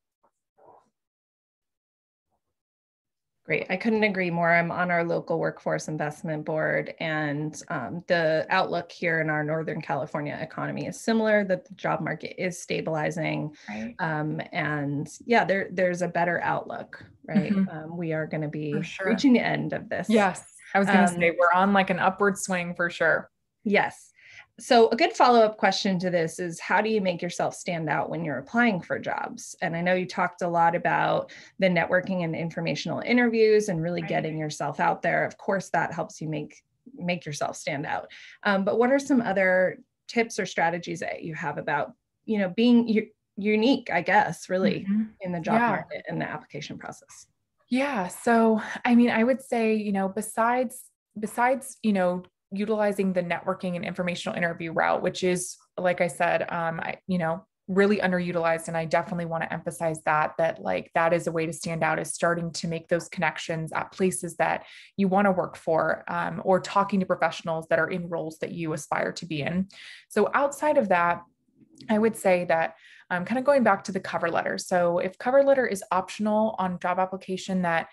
Great. I couldn't agree more. I'm on our local workforce investment board, and the outlook here in our Northern California economy is similar, that the job market is stabilizing.
Right.
And yeah, there's a better outlook, right? We are going to be reaching the end of this.
Yes. I was going to say, we're on like an upward swing for sure.
Yes. So a good follow-up question to this is, how do you make yourself stand out when you're applying for jobs? And I know you talked a lot about the networking and informational interviews and really getting yourself out there. Of course, that helps you make yourself stand out. But what are some other tips or strategies that you have about, being unique, I guess, really in the job market and the application process?
Yeah. So, I mean, I would say, besides, utilizing the networking and informational interview route, which is, like I said, really underutilized. And I definitely want to emphasize that like, that is a way to stand out, is starting to make those connections at places that you want to work for, or talking to professionals that are in roles that you aspire to be in. So outside of that, I would say that kind of going back to the cover letter. So if cover letter is optional on job application that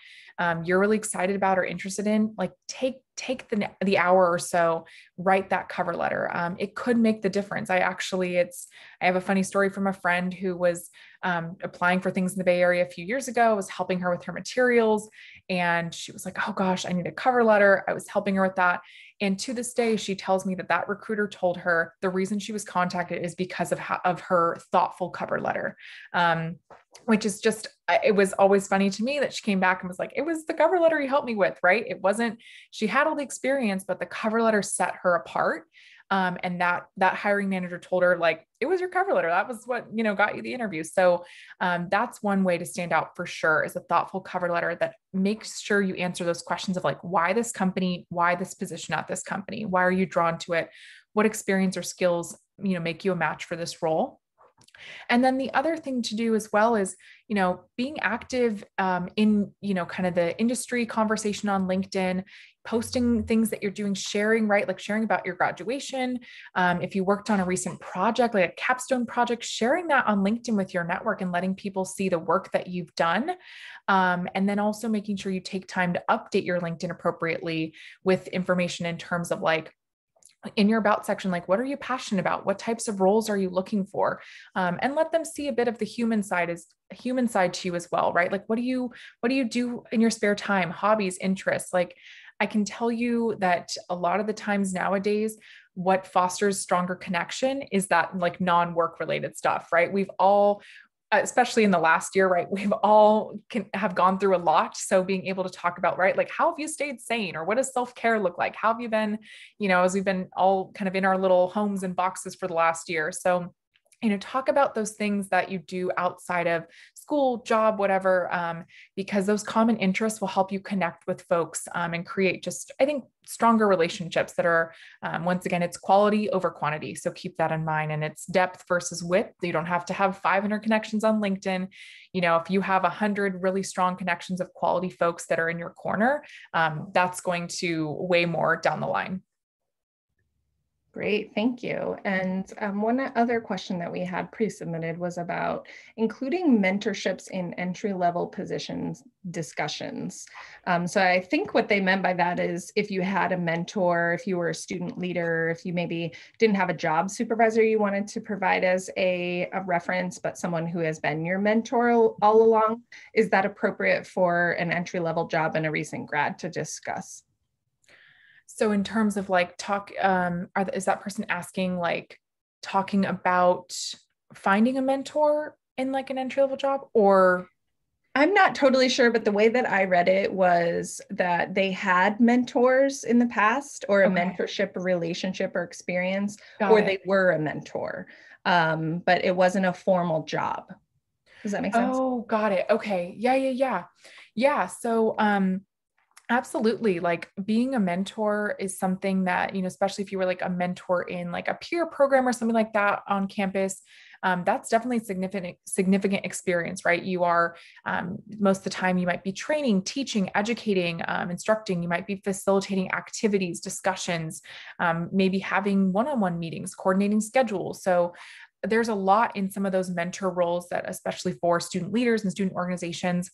you're really excited about or interested in, like take the hour or so, write that cover letter. It could make the difference. I have a funny story from a friend who was applying for things in the Bay Area a few years ago. I was helping her with her materials, and she was like, oh gosh, I need a cover letter. I was helping her with that. And to this day, she tells me that recruiter told her the reason she was contacted is because of her thoughtful cover letter, which is just, it was always funny to me that she came back and was like, it was the cover letter you helped me with, right? It wasn't, she had all the experience, but the cover letter set her apart. And that hiring manager told her, like, it was your cover letter. That was what, got you the interview. So that's one way to stand out for sure, is a thoughtful cover letter that makes sure you answer those questions of like, why this company, why this position at this company, why are you drawn to it? What experience or skills, make you a match for this role? And then the other thing to do as well is, being active in, kind of the industry conversation on LinkedIn, posting things that you're doing, sharing, right? Like sharing about your graduation. If you worked on a recent project, like a capstone project, sharing that on LinkedIn with your network and letting people see the work that you've done. And then also making sure you take time to update your LinkedIn appropriately with information in terms of like, in your about section, like, what are you passionate about? What types of roles are you looking for? And let them see a bit of the human side to you as well, right? Like, what do you do in your spare time? Hobbies, interests? Like, I can tell you that a lot of the times nowadays, what fosters stronger connection is that like non-work related stuff, right? We've all, especially in the last year, right? We've all have gone through a lot. So being able to talk about, right? Like, how have you stayed sane, or what does self-care look like? How have you been, as we've been all kind of in our little homes and boxes for the last year. So, talk about those things that you do outside of school, job, whatever, because those common interests will help you connect with folks and create just, I think, stronger relationships that are, once again, it's quality over quantity. So keep that in mind. And it's depth versus width. You don't have to have 500 connections on LinkedIn. If you have 100 really strong connections of quality folks that are in your corner, that's going to weigh more down the line.
Great, thank you. And one other question that we had pre-submitted was about including mentorships in entry-level positions discussions. So I think what they meant by that is, if you had a mentor, if you were a student leader, if you maybe didn't have a job supervisor you wanted to provide as a reference, but someone who has been your mentor all along, is that appropriate for an entry-level job and a recent grad to discuss?
So in terms of like is that person asking, like, talking about finding a mentor in like an entry-level job, or?
I'm not totally sure, but the way that I read it was that they had mentors in the past, or a mentorship relationship or experience, they were a mentor, but it wasn't a formal job. Does that make sense?
Oh, got it. Okay. Yeah. So, Absolutely. Like being a mentor is something that, especially if you were like a mentor in like a peer program or something like that on campus, that's definitely significant experience, right? You are, most of the time you might be training, teaching, educating, instructing, you might be facilitating activities, discussions, maybe having one-on-one meetings, coordinating schedules. So there's a lot in some of those mentor roles that, especially for student leaders and student organizations,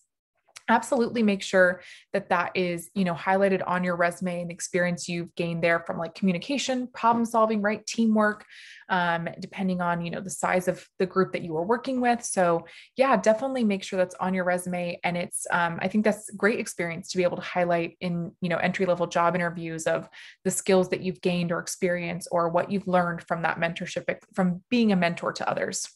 absolutely make sure that that is, highlighted on your resume and experience you've gained there from like communication, problem solving, right? Teamwork, depending on, the size of the group that you were working with. So yeah, definitely make sure that's on your resume. And it's, I think that's great experience to be able to highlight in, entry-level job interviews of the skills that you've gained or experienced or what you've learned from that mentorship, from being a mentor to others.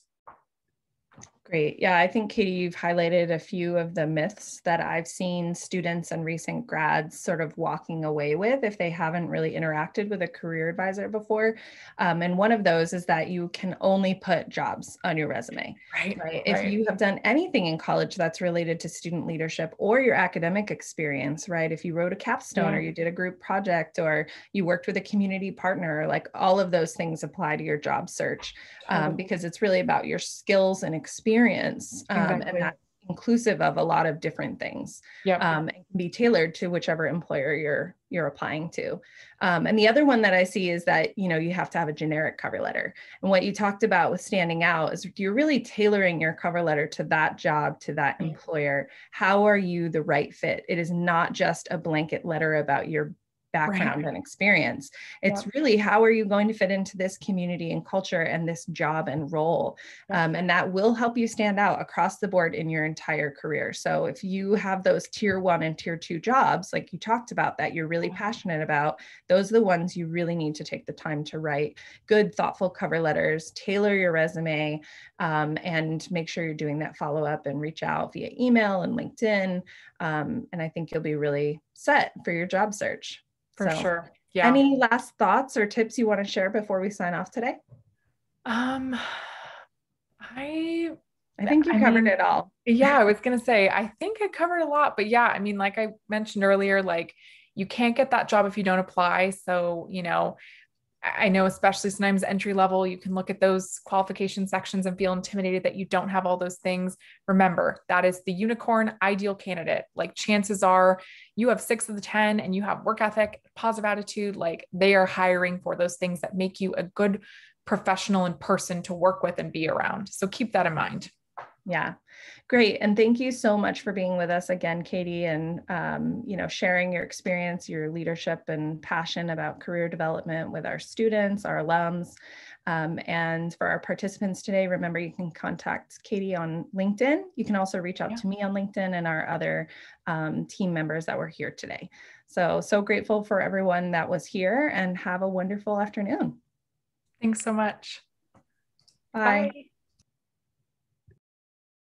Great. Yeah, I think, Katie, you've highlighted a few of the myths that I've seen students and recent grads sort of walking away with if they haven't really interacted with a career advisor before. And one of those is that you can only put jobs on your resume. Right. If you have done anything in college that's related to student leadership or your academic experience, right? If you wrote a capstone or you did a group project or you worked with a community partner, like all of those things apply to your job search because it's really about your skills and experience. And that's inclusive of a lot of different things. And can be tailored to whichever employer you're applying to. And the other one that I see is that, you have to have a generic cover letter. And what you talked about with standing out is you're really tailoring your cover letter to that job, to that employer. How are you the right fit? It is not just a blanket letter about your background and experience. It's really, how are you going to fit into this community and culture and this job and role? And that will help you stand out across the board in your entire career. So if you have those tier 1 and tier 2 jobs, like you talked about, that you're really passionate about, those are the ones you really need to take the time to write good, thoughtful cover letters, tailor your resume, and make sure you're doing that follow-up and reach out via email and LinkedIn. And I think you'll be really set for your job search.
For sure. Yeah.
Any last thoughts or tips you want to share before we sign off today?
I
think you covered it all.
Yeah, I was going to say, I think I covered a lot, but yeah, like I mentioned earlier, like you can't get that job if you don't apply. So, I know, especially sometimes entry level, you can look at those qualification sections and feel intimidated that you don't have all those things. Remember, that is the unicorn ideal candidate. Like chances are you have 6 of the 10 and you have work ethic, positive attitude, like they are hiring for those things that make you a good professional and person to work with and be around. So keep that in mind.
Yeah, great. And thank you so much for being with us again, Katie, and sharing your experience, your leadership and passion about career development with our students, our alums. And for our participants today, remember you can contact Katie on LinkedIn. You can also reach out to me on LinkedIn and our other team members that were here today. So grateful for everyone that was here, and have a wonderful afternoon.
Thanks so much.
Bye. Bye.